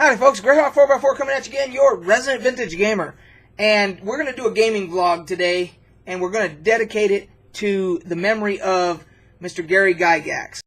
Howdy folks, Greyhawk 4x4 coming at you again, your resident vintage gamer. And we're going to do a gaming vlog today, and we're going to dedicate it to the memory of Mr. Gary Gygax,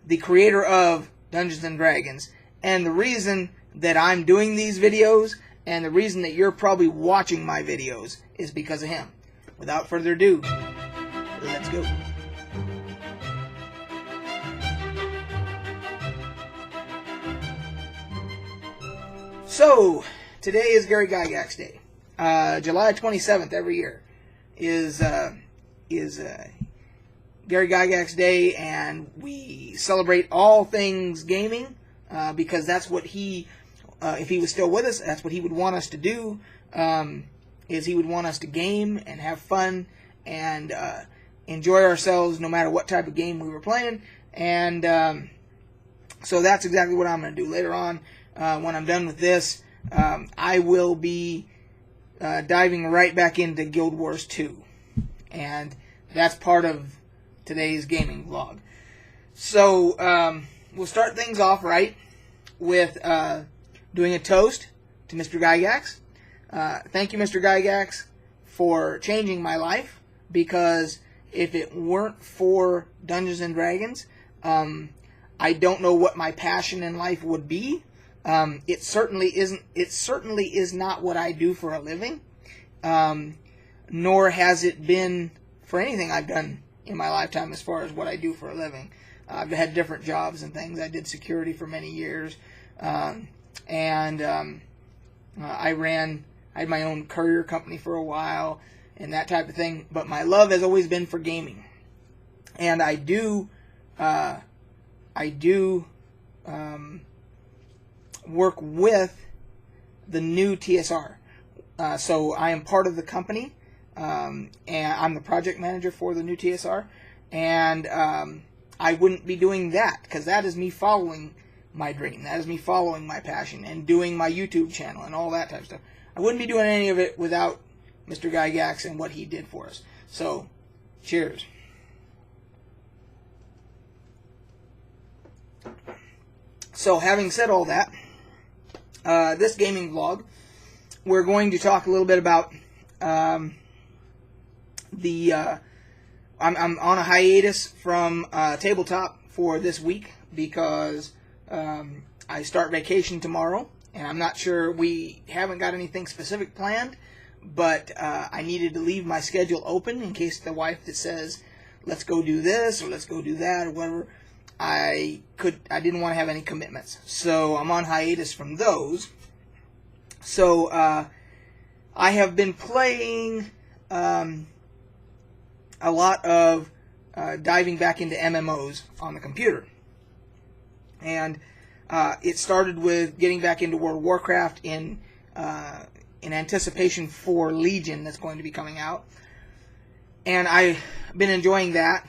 the creator of Dungeons & Dragons. And the reason that I'm doing these videos, and the reason that you're probably watching my videos, is because of him. Without further ado, let's go. So, today is Gary Gygax Day. July 27th every year is Gary Gygax Day, and we celebrate all things gaming because that's what he, if he was still with us, that's what he would want us to do. Is he would want us to game and have fun and enjoy ourselves no matter what type of game we were playing. And so that's exactly what I'm going to do later on. When I'm done with this, I will be diving right back into Guild Wars 2. And that's part of today's gaming vlog. So we'll start things off right with doing a toast to Mr. Gygax. Thank you, Mr. Gygax, for changing my life, because if it weren't for Dungeons & Dragons, I don't know what my passion in life would be. It certainly is not what I do for a living, nor has it been for anything I've done in my lifetime as far as what I do for a living. I've had different jobs and things. I did security for many years, I had my own courier company for a while and that type of thing. But my love has always been for gaming, and I do work with the new TSR. So I am part of the company, and I'm the project manager for the new TSR, and I wouldn't be doing that, because that is me following my dream. That is me following my passion and doing my YouTube channel and all that type of stuff. I wouldn't be doing any of it without Mr. Gygax and what he did for us. So, cheers. So, having said all that, this gaming vlog, we're going to talk a little bit about I'm on a hiatus from tabletop for this week because I start vacation tomorrow, and I'm not sure, we haven't got anything specific planned, but I needed to leave my schedule open in case the wife that says, let's go do this or let's go do that or whatever, I didn't want to have any commitments. So I'm on hiatus from those. So I have been playing a lot of diving back into MMOs on the computer. And it started with getting back into World of Warcraft in anticipation for Legion that's going to be coming out. And I've been enjoying that,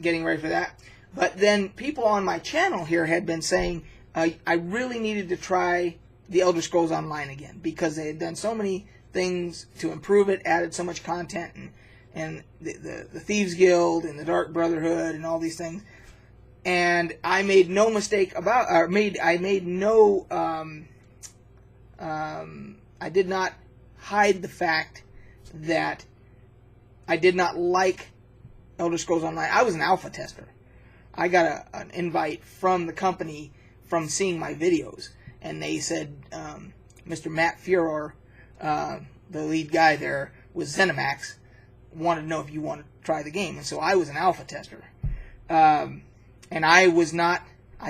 getting ready for that. But then people on my channel here had been saying I really needed to try the Elder Scrolls Online again, because they had done so many things to improve it, added so much content, and the Thieves Guild and the Dark Brotherhood and all these things. And I made no mistake about, or I did not hide the fact that I did not like Elder Scrolls Online. I was an alpha tester. I got an invite from the company from seeing my videos, and they said Mr. Matt Furor, the lead guy there with ZeniMax, wanted to know if you wanted to try the game. And so I was an alpha tester. And I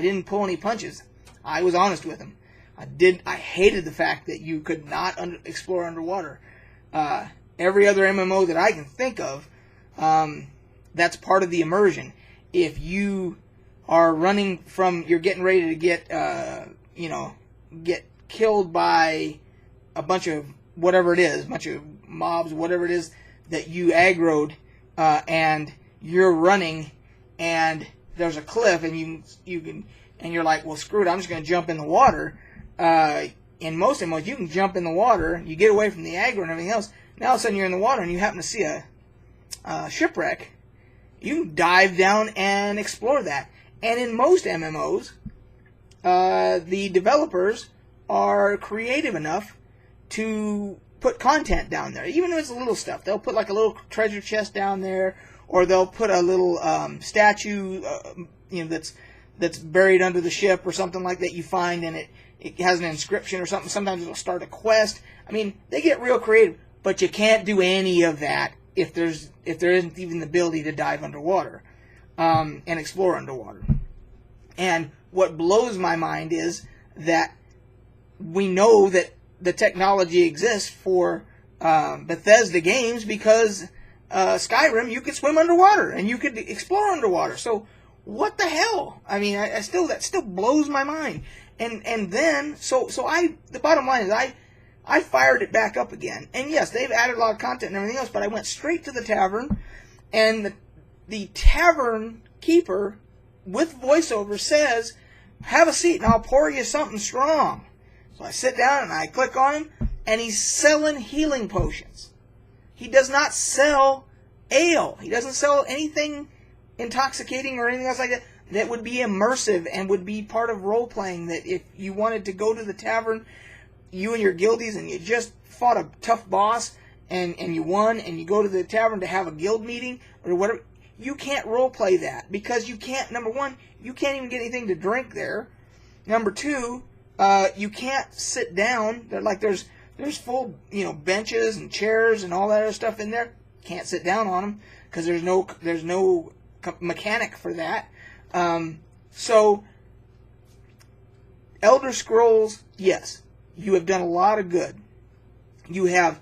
didn't pull any punches. I was honest with him. I hated the fact that you could not explore underwater. Every other MMO that I can think of, that's part of the immersion. If you are running from, you're getting ready to get, get killed by a bunch of whatever it is, a bunch of mobs, whatever it is that you aggroed, and you're running, and there's a cliff, and you're like, well, screw it, I'm just going to jump in the water. In most MMOs, you can jump in the water, you get away from the aggro and everything else. Now all of a sudden you're in the water and you happen to see a shipwreck. You can dive down and explore that. And in most MMOs, the developers are creative enough to put content down there, even if it's little stuff. They'll put like a little treasure chest down there, or they'll put a little statue, that's buried under the ship or something like that you find, and it has an inscription or something. Sometimes it'll start a quest. I mean, they get real creative, but you can't do any of that if there isn't even the ability to dive underwater and explore underwater. And what blows my mind is that we know that the technology exists for Bethesda games, because Skyrim, you could swim underwater and you could explore underwater. So what the hell? I mean, that still blows my mind. And then the bottom line is I fired it back up again. And yes, they've added a lot of content and everything else, but I went straight to the tavern, and the tavern keeper with voiceover says, "Have a seat and I'll pour you something strong." So I sit down and I click on him, and he's selling healing potions. He does not sell ale. He doesn't sell anything intoxicating or anything else like that that would be immersive and would be part of role-playing, that if you wanted to go to the tavern, you and your guildies, and you just fought a tough boss and you won, and you go to the tavern to have a guild meeting or whatever, you can't role-play that, because you can't, number one, you can't even get anything to drink there. Number two, you can't sit down. There's full, benches and chairs and all that other stuff in there. Can't sit down on them because there's no mechanic for that. So, Elder Scrolls, yes, you have done a lot of good. You have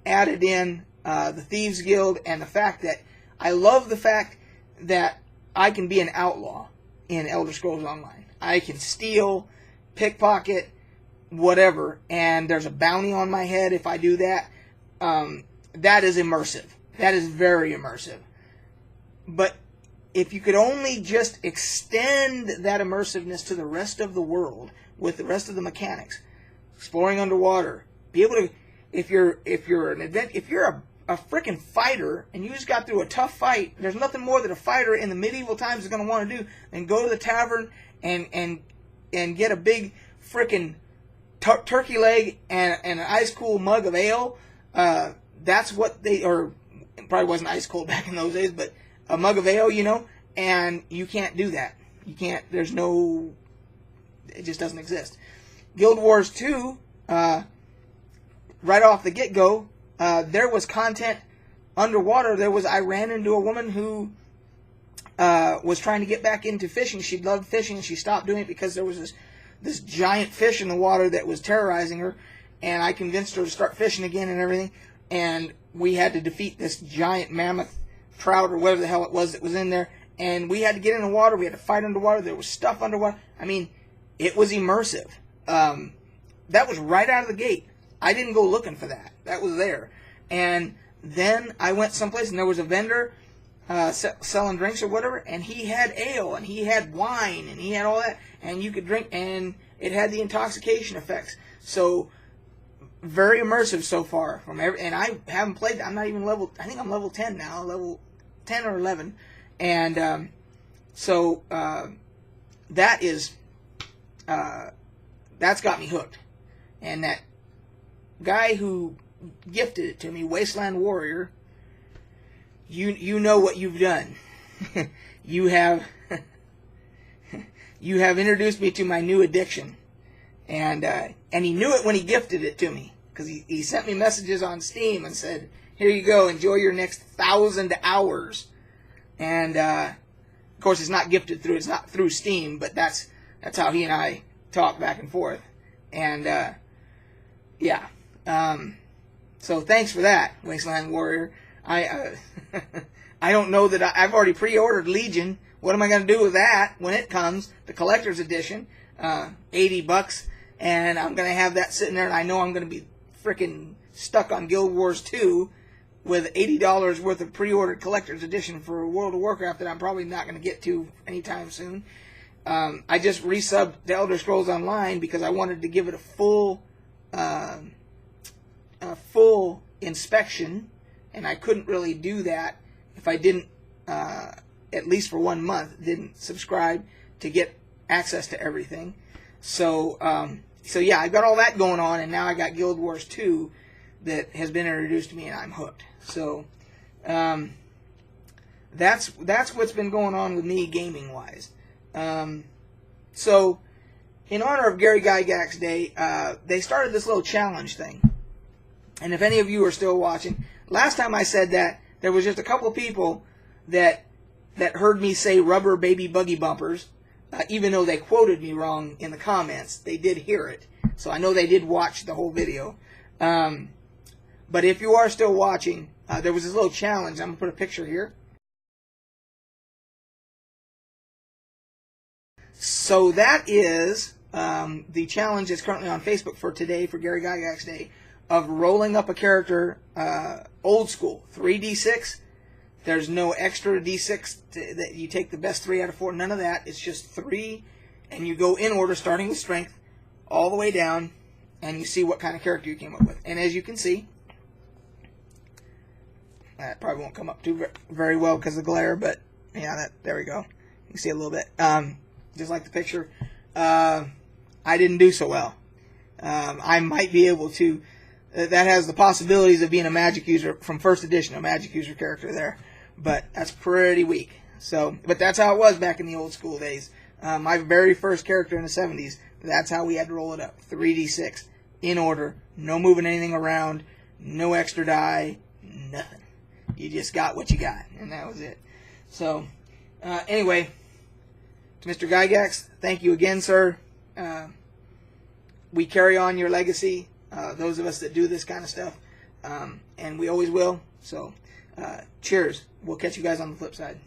added in the Thieves Guild, and the fact that I love the fact that I can be an outlaw in Elder Scrolls Online. I can steal, pickpocket, whatever, and there's a bounty on my head if I do that. That is immersive. That is very immersive. But if you could only just extend that immersiveness to the rest of the world with the rest of the mechanics, exploring underwater, be able to, if you're a freaking fighter and you just got through a tough fight, there's nothing more that a fighter in the medieval times is going to want to do than go to the tavern and get a big freaking turkey leg and an ice cool mug of ale. That's what or it probably wasn't ice cold back in those days, but a mug of ale, and you can't do that. You can't, it just doesn't exist. Guild Wars 2, right off the get-go, there was content underwater. I ran into a woman who was trying to get back into fishing. She loved fishing, and she stopped doing it because there was this giant fish in the water that was terrorizing her, and I convinced her to start fishing again and everything, and we had to defeat this giant mammoth trout or whatever the hell it was that was in there, and we had to get in the water. We had to fight underwater. There was stuff underwater. I mean, it was immersive. That was right out of the gate. I didn't go looking for that. That was there. And then I went someplace, and there was a vendor selling drinks or whatever, and he had ale, and he had wine, and he had all that, and you could drink, and it had the intoxication effects. So, very immersive so far. And I haven't played, I think I'm level 10 now, level 10 or 11, and that is, that's got me hooked. And that guy who gifted it to me, Wasteland Warrior, you know what you've done. you have introduced me to my new addiction, and he knew it when he gifted it to me, because he sent me messages on Steam and said, "Here you go, enjoy your next 1,000 hours." And of course, it's not through Steam, but that's how he and I talk back and forth. And yeah. So thanks for that, Wasteland Warrior. I don't know that I've already pre-ordered Legion. What am I going to do with that when it comes, the collector's edition, $80, and I'm going to have that sitting there, and I know I'm going to be freaking stuck on Guild Wars 2 with $80 worth of pre-ordered collector's edition for World of Warcraft that I'm probably not going to get to anytime soon. I just resubbed the Elder Scrolls Online because I wanted to give it a full inspection, and I couldn't really do that if I didn't, at least for 1 month, didn't subscribe to get access to everything. So yeah, I've got all that going on, and now I got Guild Wars 2 that has been introduced to me, and I'm hooked. So that's what's been going on with me gaming wise. So in honor of Gary Gygax Day, they started this little challenge thing. And if any of you are still watching, last time I said that, there was just a couple of people that heard me say rubber baby buggy bumpers, even though they quoted me wrong in the comments. They did hear it, so I know they did watch the whole video. But if you are still watching, there was this little challenge. I'm going to put a picture here. So that is the challenge that's currently on Facebook for today, for Gary Gygax Day, of rolling up a character old school, 3d6. There's no extra d6 that you take the best 3 out of 4. None of that. It's just 3, and you go in order, starting with strength, all the way down, and you see what kind of character you came up with. And as you can see, that probably won't come up too very well because of the glare, but yeah, there we go. You can see a little bit. Just like the picture, I didn't do so well. I might be able to. That has the possibilities of being a magic user from first edition, a magic user character there, but that's pretty weak. So, but that's how it was back in the old school days. My very first character in the 70s, that's how we had to roll it up, 3d6 in order, no moving anything around, no extra die, nothing. You just got what you got, and that was it. So, anyway, to Mr. Gygax, thank you again, sir. We carry on your legacy. Those of us that do this kind of stuff, and we always will. So, cheers. We'll catch you guys on the flip side.